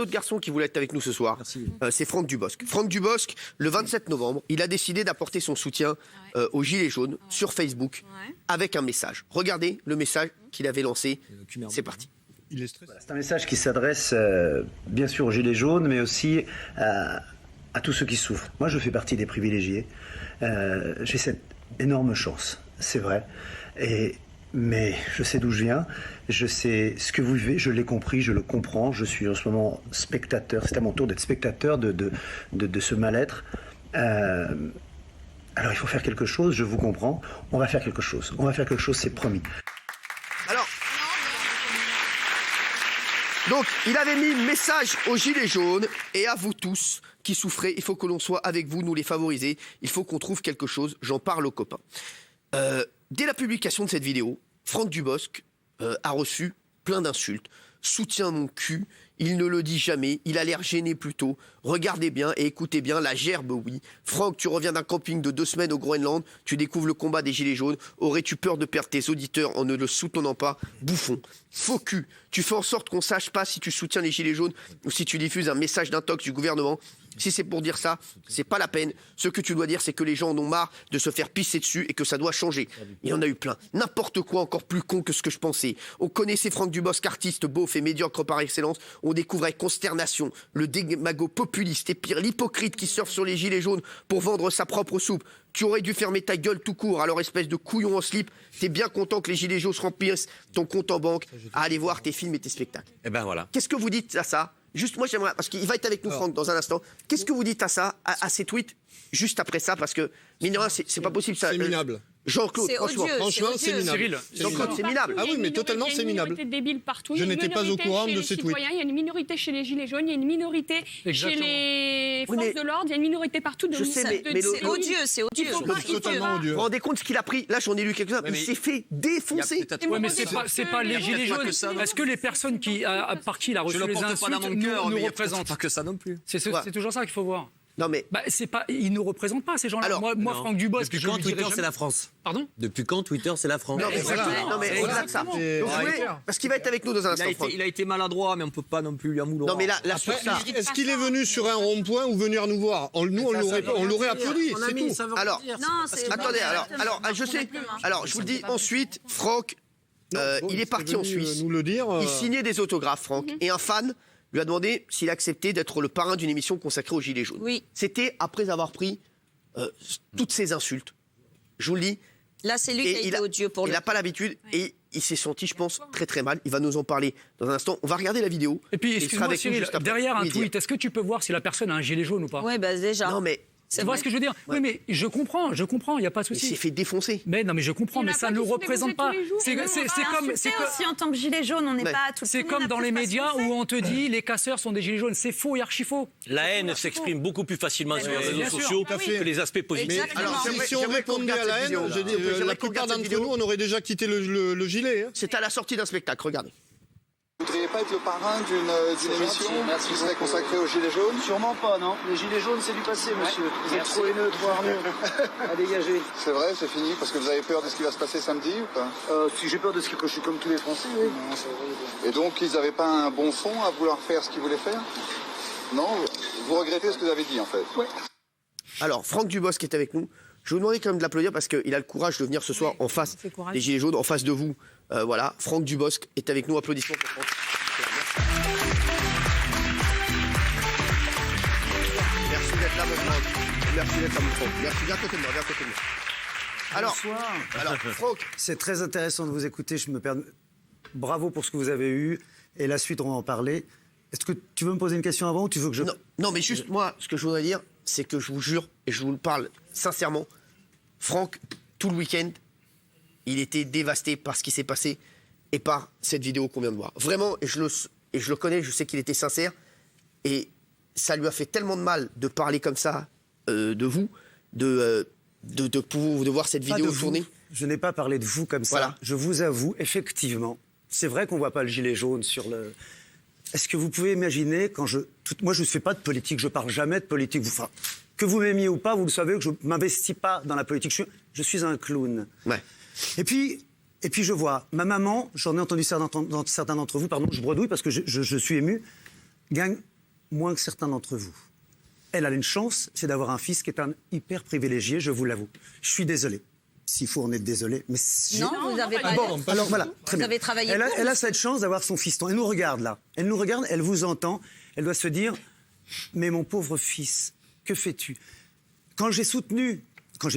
autre garçon qui voulait être avec nous ce soir. C'est Franck Dubosc. Franck Dubosc, le 27 novembre, il a décidé d'apporter son soutien aux Gilets jaunes sur Facebook avec un message. Regardez le message qu'il avait lancé. C'est parti. C'est un message qui s'adresse bien sûr aux Gilets jaunes, mais aussi à tous ceux qui souffrent. Moi, je fais partie des privilégiés. J'ai cette énorme chance, c'est vrai. Mais je sais d'où je viens, je sais ce que vous vivez, je l'ai compris, je le comprends. Je suis en ce moment spectateur, c'est à mon tour d'être spectateur de ce mal-être. Alors il faut faire quelque chose, je vous comprends. On va faire quelque chose. On va faire quelque chose, c'est promis. Alors, donc, il avait mis message aux Gilets jaunes et à vous tous qui souffrez. Il faut que l'on soit avec vous, nous les favoriser. Il faut qu'on trouve quelque chose. J'en parle aux copains. Dès la publication de cette vidéo, Franck Dubosc a reçu plein d'insultes. Soutient mon cul, il ne le dit jamais, il a l'air gêné plutôt. Regardez bien et écoutez bien, la gerbe, oui. Franck, tu reviens d'un camping de 2 semaines au Groenland, tu découvres le combat des Gilets jaunes. Aurais-tu peur de perdre tes auditeurs en ne le soutenant pas? Bouffon. Faux cul, tu fais en sorte qu'on sache pas si tu soutiens les Gilets jaunes ou si tu diffuses un message d'intox du gouvernement. Si c'est pour dire ça, c'est pas la peine. Ce que tu dois dire, c'est que les gens en ont marre de se faire pisser dessus et que ça doit changer. Il y en a eu plein. N'importe quoi encore plus con que ce que je pensais. On connaissait Franck Dubosc, artiste beauf et médiocre par excellence. On découvre avec consternation le démago populiste et pire, l'hypocrite qui surfe sur les Gilets jaunes pour vendre sa propre soupe. Tu aurais dû fermer ta gueule tout court, alors espèce de couillon en slip. T'es bien content que les Gilets jaunes se remplissent ton compte en banque à aller voir tes films et tes spectacles. Et ben voilà. Qu'est-ce que vous dites à ça? Juste, moi, j'aimerais, parce qu'il va être avec nous, Franck, dans un instant. Qu'est-ce que vous dites à ça, à ces tweets, juste après ça? Parce que, mine de rien, c'est pas possible, ça. C'est minable. Jean-Claude, franchement. Franchement, c'est minable. Cyril, Jean-Claude, c'est minable. Ah oui, mais totalement, c'est minable. Il y a une minorité débile partout. Je n'étais pas au courant de ces tweets. Il y a une minorité chez les Gilets jaunes, il y a une minorité chez les forces de l'ordre, il y a une minorité partout. Je sais, mais c'est odieux, c'est odieux. Totalement odieux. Vous vous rendez compte ce qu'il a pris? Là, j'en ai lu quelques-uns, il s'est fait défoncer. Ouais, mais c'est pas les Gilets jaunes. Est-ce que les personnes par qui il a reçu les insultes nous représentent? Pas que ça non plus. C'est toujours ça qu'il faut voir. Non, mais. Bah, ils nous représentent pas, ces gens-là. Alors, moi Franck Dubosc. Depuis quand Twitter, c'est la France? Pardon? Depuis quand Twitter, c'est la France? Non, mais Exactement. non, mais au-delà de ça. Donc, vous voulez, parce qu'il va être avec nous dans un instant, Franck. Il a été maladroit, mais on peut pas non plus lui en vouloir. Non, mais là sur Après, ça. est-ce qu'il est venu sur un rond-point ou venir nous voir? Nous, on l'aurait applaudi, c'est tout. Alors, Non, c'est attendez, alors, je sais. Alors, je vous le dis ensuite, Franck, il est parti en Suisse. Nous le dire. Il signait des autographes, Franck, et un fan lui a demandé s'il acceptait d'être le parrain d'une émission consacrée aux Gilets jaunes. Oui. C'était après avoir pris toutes ces insultes. Je vous le dis. Là, c'est lui qui a été odieux pour Il lui. n'a pas l'habitude et il s'est senti, je pense, très très mal. Il va nous en parler dans un instant. On va regarder la vidéo. Et puis, il sera excuse-moi, avec nous Cyril, juste après. derrière un Oui, tweet, est-ce que tu peux voir si la personne a un gilet jaune ou pas? Oui, bah déjà. Non, mais Tu vois ce que je veux dire? Oui, mais je comprends, il n'y a pas de il s'est souci. fait défoncer. Mais non, mais je comprends, mais ça ne le représente pas. C'est comme, aussi en tant que gilet jaune, on n'est Ouais. pas tout. c'est comme dans les médias où on te dit les casseurs sont des gilets jaunes. C'est faux et archi faux. La haine s'exprime beaucoup plus facilement sur les réseaux bien sûr. sociaux Tout à fait. que les aspects positifs. Exactement. Alors, Si on j'aimerais qu'on répondait regarde à la cette haine, vidéo, je là. dis, J'aimerais la qu'on plupart regarde cette d'entre vidéo. nous, on aurait déjà quitté le gilet. Hein. C'est à la sortie d'un spectacle, regardez. Vous ne voudriez pas être le parrain d'une émission qui serait consacrée aux Gilets jaunes? Sûrement pas, non. Les gilets jaunes, c'est du passé, monsieur. Vous êtes trop haineux, trop hargneux. À dégager. C'est vrai, c'est fini, parce que vous avez peur de ce qui va se passer samedi ou pas? Si j'ai peur de ce que je suis comme tous les Français, oui. Et donc, ils n'avaient pas un bon fond à vouloir faire ce qu'ils voulaient faire? Non? Vous regrettez ce que vous avez dit, en fait? Alors, Franck Dubosc qui est avec nous. Je vais vous demander quand même de l'applaudir parce qu'il a le courage de venir ce soir en face des Gilets jaunes, en face de vous. Voilà, Franck Dubosc est avec nous. Applaudissements pour Franck. Merci d'être là, mon Franck. Merci d'être là, mon Franck. Merci, viens à côté de moi, viens à côté de moi. Alors, Franck, C'est très intéressant de vous écouter. Je me permets. Bravo pour ce que vous avez eu. Et la suite, on va en parler. Est-ce que tu veux me poser une question avant ou tu veux que je... non, mais juste moi, ce que je voudrais dire, c'est que je vous jure, et je vous le parle sincèrement, Franck, tout le week-end, il était dévasté par ce qui s'est passé et par cette vidéo qu'on vient de voir. Vraiment, et je le connais, je sais qu'il était sincère, et ça lui a fait tellement de mal de parler comme ça de vous, de voir cette Pas vidéo de vous. tourner. Je n'ai pas parlé de vous comme ça. Voilà. Je vous avoue, effectivement, c'est vrai qu'on ne voit pas le gilet jaune sur le... Est-ce que vous pouvez imaginer, moi, je ne fais pas de politique, je ne parle jamais de politique. Enfin, que vous m'aimiez ou pas, vous le savez que je ne m'investis pas dans la politique. Je suis un clown. Ouais. Et puis, je vois, ma maman, j'en ai entendu certains d'entre vous, pardon, je bredouille parce que je suis ému, gagne moins que certains d'entre vous. Elle a une chance, c'est d'avoir un fils qui est un hyper privilégié, je vous l'avoue. Je suis désolé. S'il faut en être désolé. Mais Non, vous avez pas. alors voilà, très bien. Vous avez travaillé Elle a cette chance d'avoir son fiston. Elle nous regarde là. Elle nous regarde, elle vous entend. Elle doit se dire, mais mon pauvre fils, que fais-tu? Quand j'ai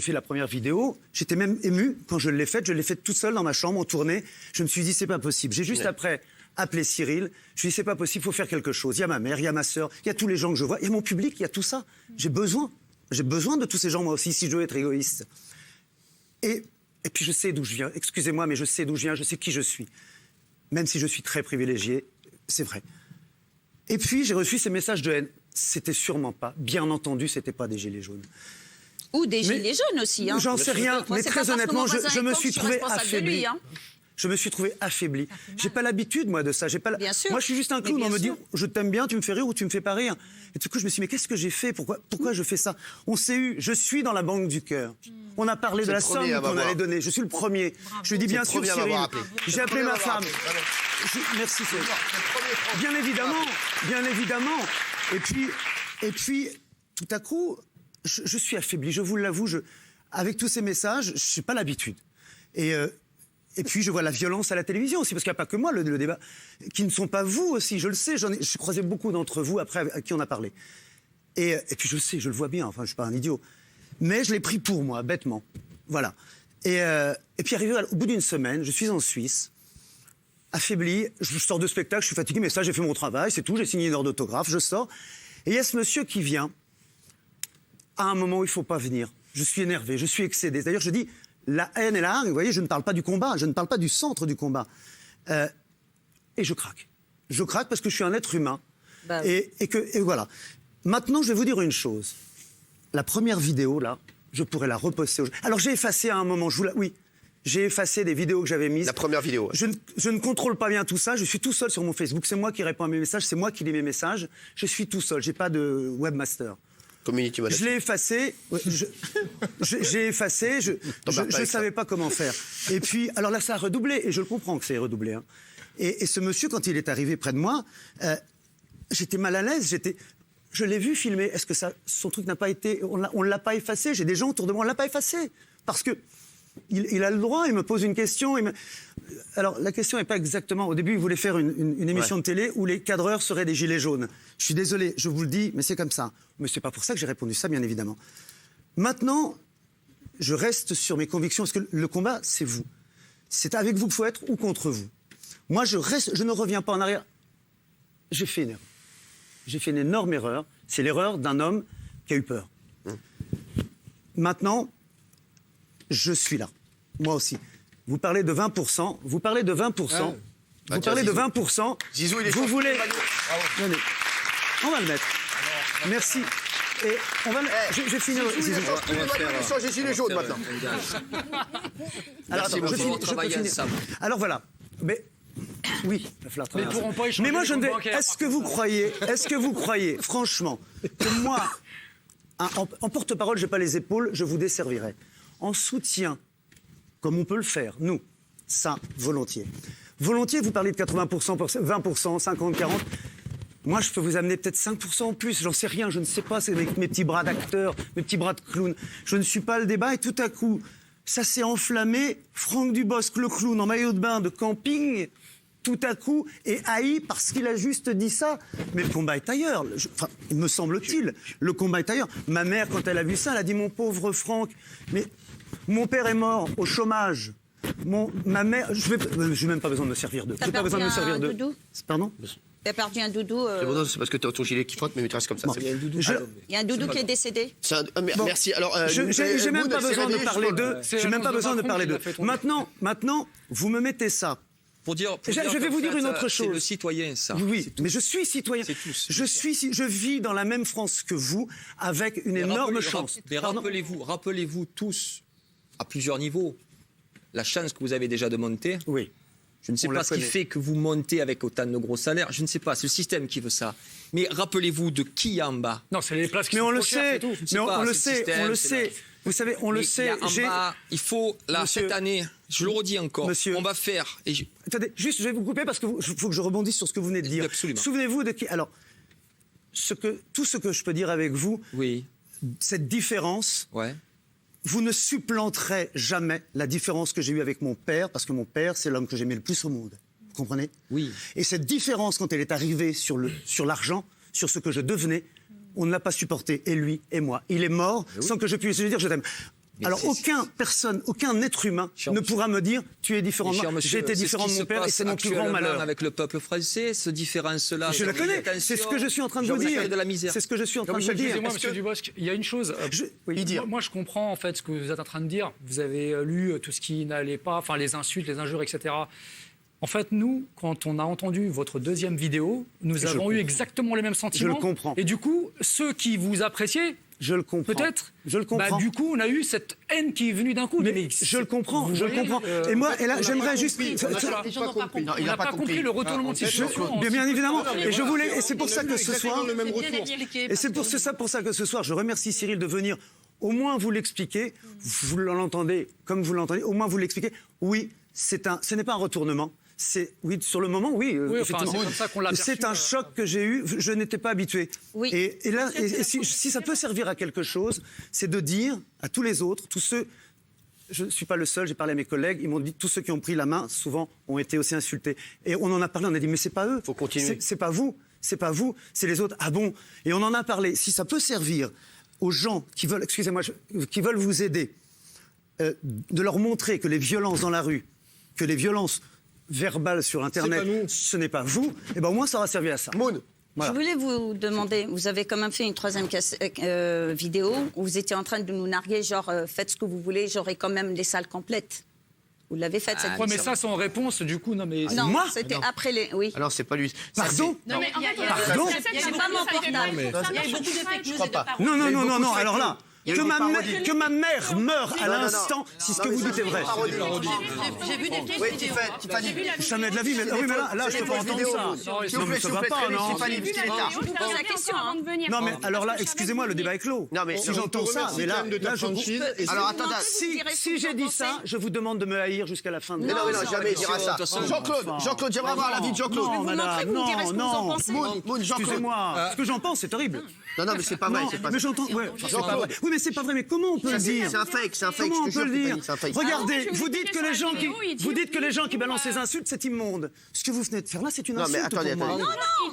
fait la première vidéo, j'étais même ému. Quand je l'ai faite toute seule dans ma chambre, en tournée. Je me suis dit, c'est pas possible. J'ai juste après appelé Cyril. Je lui ai dit, c'est pas possible, il faut faire quelque chose. Il y a ma mère, il y a ma sœur, il y a tous les gens que je vois, il y a mon public, il y a tout ça. J'ai besoin de tous ces gens, moi aussi, si je veux être égoïste. Et puis je sais d'où je viens. Excusez-moi, mais je sais d'où je viens, je sais qui je suis. Même si je suis très privilégié, c'est vrai. Et puis j'ai reçu ces messages de haine. C'était sûrement pas, bien entendu, c'était pas des gilets jaunes. Ou des gilets jaunes aussi. Hein. J'en sais rien, Moi, mais c'est très pas parce que honnêtement, mon voisin je est me contre, suis je trouvé responsable de affaibli. lui, hein. Je me suis trouvé affaibli. J'ai pas l'habitude, moi, de ça. Bien sûr. Moi, je suis juste un Mais clown. bien On me dit, sûr. je t'aime bien, tu me fais rire ou tu me fais pas rire. Et du coup, je me suis dit, mais qu'est-ce que j'ai fait? Pourquoi je fais ça? On s'est eu, je suis dans la banque du cœur. On a parlé de la somme qu'on allait donner. Je suis le premier. Je lui ai dit, bien sûr, Cyril. J'ai appelé ma femme. Merci, Cyril. Bien évidemment. Et puis, tout à coup, je suis affaibli. Je vous l'avoue, avec tous ces messages, je n'ai pas l'habitude. Et puis je vois la violence à la télévision aussi, parce qu'il n'y a pas que moi le débat, qui ne sont pas vous aussi, je le sais, je suis croisé beaucoup d'entre vous après à qui on a parlé. Et puis je le sais, je le vois bien, enfin je ne suis pas un idiot. Mais je l'ai pris pour moi, bêtement. Voilà. Et puis arrivé au bout d'une semaine, je suis en Suisse, affaibli, je sors de spectacle, je suis fatigué, mais ça j'ai fait mon travail, c'est tout, j'ai signé une heure d'autographe, je sors. Et il y a ce monsieur qui vient, à un moment où il ne faut pas venir. Je suis énervé, je suis excédé. D'ailleurs je dis... La haine et la hargne, vous voyez, je ne parle pas du combat, je ne parle pas du centre du combat. Et je craque. Je craque parce que je suis un être humain. Bah, et voilà. Maintenant, je vais vous dire une chose. La première vidéo, là, je pourrais la reposter. Alors, j'ai effacé à un moment, oui, j'ai effacé des vidéos que j'avais mises. La première vidéo. Ouais. Je ne contrôle pas bien tout ça, je suis tout seul sur mon Facebook. C'est moi qui réponds à mes messages, c'est moi qui lis mes messages. Je suis tout seul, j'ai pas de webmaster. Community manager. Je l'ai effacé, j'ai effacé, je ne savais pas comment faire. Et puis, alors là, ça a redoublé, et je le comprends que ça ait redoublé. Hein. Et ce monsieur, quand il est arrivé près de moi, j'étais mal à l'aise, je l'ai vu filmer. Est-ce que son truc n'a pas été... On ne l'a pas effacé, j'ai des gens autour de moi, on ne l'a pas effacé. Parce que il a le droit, il me pose une question. Alors, la question n'est pas exactement... Au début, il voulait faire une émission de télé où les cadreurs seraient des gilets jaunes. Je suis désolé, je vous le dis, mais c'est comme ça. Mais c'est pas pour ça que j'ai répondu ça, bien évidemment. Maintenant, je reste sur mes convictions, parce que le combat, c'est vous. C'est avec vous qu'il faut être ou contre vous. Moi, je ne reviens pas en arrière. J'ai fait une erreur. J'ai fait une énorme erreur. C'est l'erreur d'un homme qui a eu peur. Maintenant, je suis là. Moi aussi. Vous parlez de 20%. Vous parlez de 20%. Vous parlez de 20%. Zizou, il est vous voulez... Venez. On va le mettre. Merci. Et on va... Je finis... Zizou, il est changer gilet jaune maintenant. Alors, attends, je finis. Alors voilà. Mais... Oui, il va falloir travailler. Mais moi, je ne vais... Est-ce que vous croyez, franchement, que moi, en porte-parole, je n'ai pas les épaules, je vous desservirai. En soutien, comme on peut le faire, nous, ça, volontiers. Volontiers, vous parlez de 80%, 20%, 50%, 40%. Moi, je peux vous amener peut-être 5% en plus, j'en sais rien, je ne sais pas, c'est avec mes petits bras d'acteur, mes petits bras de clown. Je ne suis pas le débat et tout à coup, ça s'est enflammé. Franck Dubosc, le clown en maillot de bain de camping, tout à coup, est haï parce qu'il a juste dit ça. Mais le combat est ailleurs, il me semble-t-il. Le combat est ailleurs. Ma mère, quand elle a vu ça, elle a dit « Mon pauvre Franck, mais mon père est mort au chômage. Ma mère... Je n'ai même pas besoin de me servir d'eux. Je n'ai pas besoin de me servir d'eux. Pardon ? T'as perdu un doudou. C'est parce que t'as ton gilet qui frotte, mais il te reste comme ça. Il y a un doudou. Il y a un doudou qui est décédé. Merci. Alors, j'ai même pas besoin de parler d'eux. J'ai même pas besoin de parler d'eux. Maintenant, vous me mettez ça. Je vais vous dire une autre chose. C'est le citoyen, ça. Oui, mais je suis citoyen. Je vis dans la même France que vous, avec une énorme chance. Mais rappelez-vous tous, à plusieurs niveaux, la chance que vous avez déjà de monter. Oui. Je ne sais pas ce qui fait que vous montez avec autant de gros salaires. Je ne sais pas, c'est le système qui veut ça. Mais rappelez-vous de qui en bas. Non, c'est les places qui mais sont on le trop chères, sait. Mais on le sait. Vous savez, on le sait. En bas, il faut, là, cette année, je le redis encore, on va faire... Attendez, juste, je vais vous couper parce qu'il faut que je rebondisse sur ce que vous venez de dire. Absolument. Souvenez-vous de qui... Alors, tout ce que je peux dire avec vous, Oui. cette différence, Ouais. vous ne supplanterez jamais la différence que j'ai eue avec mon père, parce que mon père, c'est l'homme que j'aimais le plus au monde. Vous comprenez? Oui. Et cette différence, quand elle est arrivée sur l'argent, sur ce que je devenais, on ne l'a pas supporté, et lui, et moi. Il est mort sans que je puisse lui dire je t'aime. Alors aucun être humain ne pourra me dire tu es différent de moi. J'ai été différent de mon père et c'est mon plus grand malheur. Avec le peuple français, ce différence-là. Je la connais, c'est ce que je suis en train de vous dire. De la misère. C'est ce que je suis en train de vous dire. Excusez-moi, monsieur Dubosc, il y a une chose. Moi, je comprends en fait ce que vous êtes en train de dire. Vous avez lu tout ce qui n'allait pas, enfin les insultes, les injures, etc. En fait, nous, quand on a entendu votre deuxième vidéo, nous avons eu exactement les mêmes sentiments. Je le comprends. Et du coup, ceux qui vous appréciaient, je le comprends. Peut-être. Je le comprends. Du coup, on a eu cette haine qui est venue d'un coup. Mais je le comprends, je le comprends. Et moi, et là, j'aimerais juste. Il n'a pas compris le retournement de situation. Bien évidemment. Et je voulais. Et c'est pour ça que ce soir. Et c'est pour ça que ce soir, je remercie Cyril de venir. Au moins vous l'expliquer. Vous l'entendez comme vous l'entendez. Au moins vous l'expliquer. Oui, ce n'est pas un retournement. Sur le moment, oui, effectivement. C'est comme ça qu'on l'a perçu. C'est un choc que j'ai eu. Je n'étais pas habitué. Oui. Et là, si ça peut servir à quelque chose, c'est de dire à tous les autres, tous ceux. Je ne suis pas le seul. J'ai parlé à mes collègues. Ils m'ont dit tous ceux qui ont pris la main, souvent, ont été aussi insultés. Et on en a parlé. On a dit mais c'est pas eux. Faut continuer. C'est pas vous. C'est pas vous. C'est les autres. Ah bon. Et on en a parlé. Si ça peut servir aux gens qui veulent, excusez-moi, qui veulent vous aider, de leur montrer que les violences dans la rue, que les violences verbales sur Internet, ce n'est pas vous, et ben au moins ça aura servi à ça. Moon. Voilà. Je voulais vous demander, vous avez quand même fait une troisième vidéo où vous étiez en train de nous narguer, genre faites ce que vous voulez, j'aurai quand même les salles complètes. Vous l'avez faite cette vidéo. Mais ça, c'est en réponse, du coup, non mais... Non, moi c'était après les... Oui. Alors, c'est pas lui. Pardon? Pardon? C'est pas mon portable. Il y a beaucoup de fake news et de paroles. Non, alors là... Que ma mère meure à l'instant, si ce que vous dites est vrai. J'ai vu des pièces. Jamais de la vie, mais là, je peux pas entendre ça. Non, mais ça va pas, non. Je vous pose la question avant de venir. Non, mais alors là, excusez-moi, le débat est clos. Non, mais si j'entends ça, mais là, je... Alors, attendez. Si j'ai dit ça, je vous demande de me haïr jusqu'à la fin de Mais non, jamais il dira ça. Jean-Claude, j'aimerais avoir l'avis de Jean-Claude. Non, madame, non. Excusez-moi. Ce que j'en pense, c'est horrible. Non, mais c'est pas vrai. Mais j'entends. Oui, mais c'est pas vrai. Mais comment on peut le dire? C'est un fake. Comment on peut le dire? Fake. Regardez, vous dites que les gens qui balancent ces insultes, c'est immonde. Ce que vous venez de faire là, c'est une insulte. Non, mais attendez. Non,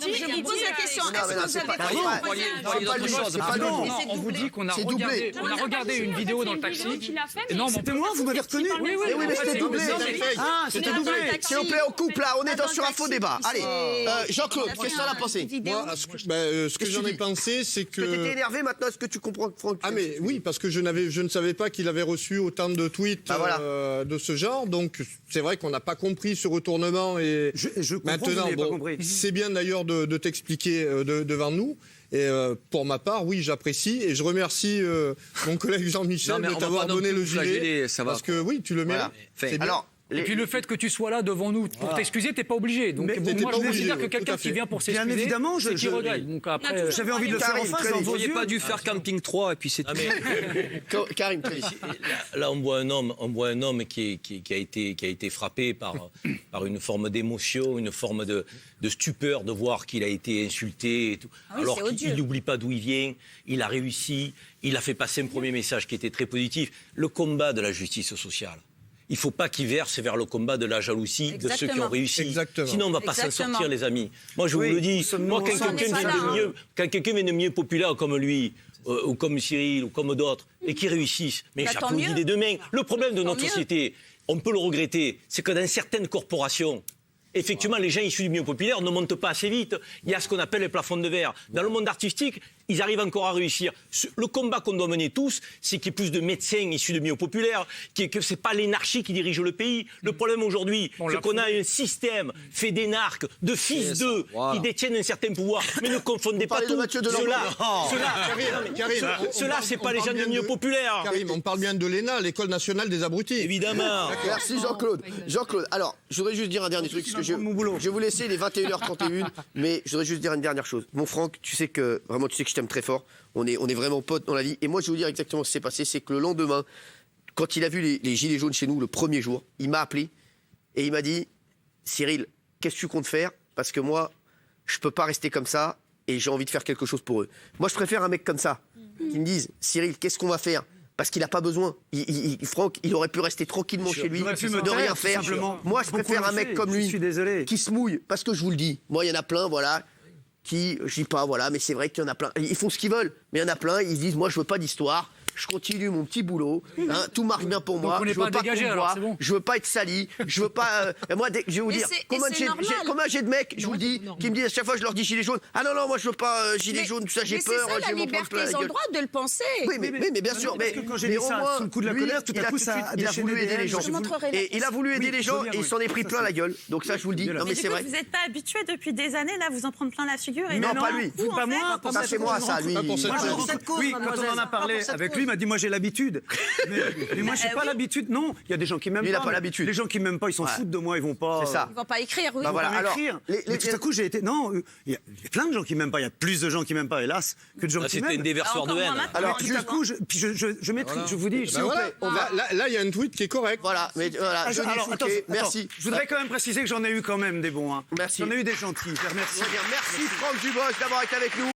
je vous pose la question. Est-ce que vous avez... On vous dit qu'on a regardé une vidéo dans le taxi. C'était moi, vous m'avez reconnu? Oui, mais c'était doublé. Ah, c'était doublé. S'il vous plaît, on coupe là. On est sur un faux débat. Allez, Jean-Claude, qu'est-ce que t'en as pensé? Moi, ce que j'en ai pensé, c'est que... T'étais énervé maintenant, est-ce que tu comprends Franck? Ah mais oui, parce que je ne savais pas qu'il avait reçu autant de tweets de ce genre, donc c'est vrai qu'on n'a pas compris ce retournement et je maintenant, c'est bien d'ailleurs de t'expliquer devant nous. Et pour ma part, oui, j'apprécie et je remercie mon collègue Jean-Michel de t'avoir donné le gilet, parce que oui, tu le mérites. Alors, et puis le fait que tu sois là devant nous pour t'excuser, t'es pas obligé. Donc moi, je considère que quelqu'un qui vient pour s'excuser, bien évidemment, c'est qu'il regrette. Donc après, j'avais envie de le faire en face. Vous n'auriez pas dû faire Camping 3 et puis c'est tout. Karim, là, on voit un homme qui a été frappé par une forme d'émotion, une forme de stupeur de voir qu'il a été insulté et tout. Alors qu'il n'oublie pas d'où il vient, il a réussi, il a fait passer un premier message qui était très positif. Le combat de la justice sociale. Il ne faut pas qu'ils versent vers le combat de la jalousie de ceux qui ont réussi. Exactement. Sinon, on ne va pas s'en sortir, les amis. Moi, je vous le dis, quand quelqu'un vient de mieux populaire comme lui, ou comme Cyril, ou comme d'autres, et qui réussissent, mais j'applaudis des deux mains. Le problème de notre société, on peut le regretter, c'est que dans certaines corporations, effectivement, les gens issus du milieu populaire ne montent pas assez vite. Il y a ce qu'on appelle les plafonds de verre. Dans le monde artistique, ils arrivent encore à réussir. Le combat qu'on doit mener tous, c'est qu'il y ait plus de médecins issus du milieu populaire, que ce n'est pas l'énarchie qui dirige le pays. Le problème aujourd'hui, c'est qu'on a un système fait d'énarques, de fils d'eux, qui détiennent un certain pouvoir. Mais ne confondez pas tout. Ceux-là, c'est pas les gens du milieu populaire. Karim, on parle bien de l'ENA, l'École nationale des abrutis. Évidemment. Merci Jean-Claude. Jean-Claude, alors, je voudrais juste dire un dernier truc, parce que je vais vous laisser, il est 21h31, mais je voudrais juste dire une dernière chose. Mon Franck, tu sais que je t'aime très fort, on est vraiment potes dans la vie, et moi je vais vous dire exactement ce qui s'est passé, c'est que le lendemain, quand il a vu les gilets jaunes chez nous le premier jour, il m'a appelé, et il m'a dit, Cyril, qu'est-ce que tu comptes faire? Parce que moi, je peux pas rester comme ça, et j'ai envie de faire quelque chose pour eux. Moi, je préfère un mec comme ça, qui me dise, Cyril, qu'est-ce qu'on va faire ? Parce qu'il n'a pas besoin. Franck, il aurait pu rester tranquillement chez lui, de rien faire. Moi, je préfère un mec comme lui, qui se mouille. Parce que je vous le dis, moi, il y en a plein, voilà, je dis pas, voilà, mais c'est vrai qu'il y en a plein. Ils font ce qu'ils veulent, mais il y en a plein, ils se disent, moi, je veux pas d'histoire. Je continue mon petit boulot, hein, tout marche bien pour moi. Je veux pas qu'on me voit, je veux pas être sali, je veux pas. Moi, je vais vous dire, combien j'ai de mecs, je vous le dis, qui me disent à chaque fois, je leur dis gilet jaune. Ah non, moi je veux pas gilet jaune, tout ça, j'ai peur. C'est ça, la liberté, ils ont le droit de le penser. Oui, mais bien sûr. Mais quand j'ai dit ça, sous le coup de la colère, tout à coup, ça il a voulu aider les gens. Et il a voulu aider les gens et il s'en est pris plein la gueule. Donc ça, je vous le dis. Non, mais c'est vrai. Vous n'êtes pas habitué depuis des années, là, vous en prendre plein la figure. Non, pas lui. Pas moi. Ça, c'est moi, ça, lui. Oui, quand on en a parlé avec lui, il m'a dit, moi j'ai l'habitude. Mais moi, j'ai pas l'habitude. Non, il y a des gens qui m'aiment pas. Il n'a pas l'habitude. Les gens qui m'aiment pas, ils s'en foutent de moi, ils vont pas. C'est ça. Ils vont pas écrire, oui. Bah voilà. Alors, mais tout à coup, j'ai été. Non, il y a plein de gens qui m'aiment pas. Il y a plus de gens qui m'aiment pas, hélas, que de gens qui m'aiment. C'était une déversoir de haine. Alors, tout à coup, je maîtrise. Je vous dis, s'il vous plaît. Là, il y a une tweet qui est correcte. Voilà. Mais voilà. Alors, attends, merci. Je voudrais quand même préciser que j'en ai eu quand même des bons. Merci. J'en ai eu des gentils. Merci. Merci Franck Dubosc d'avoir été avec nous.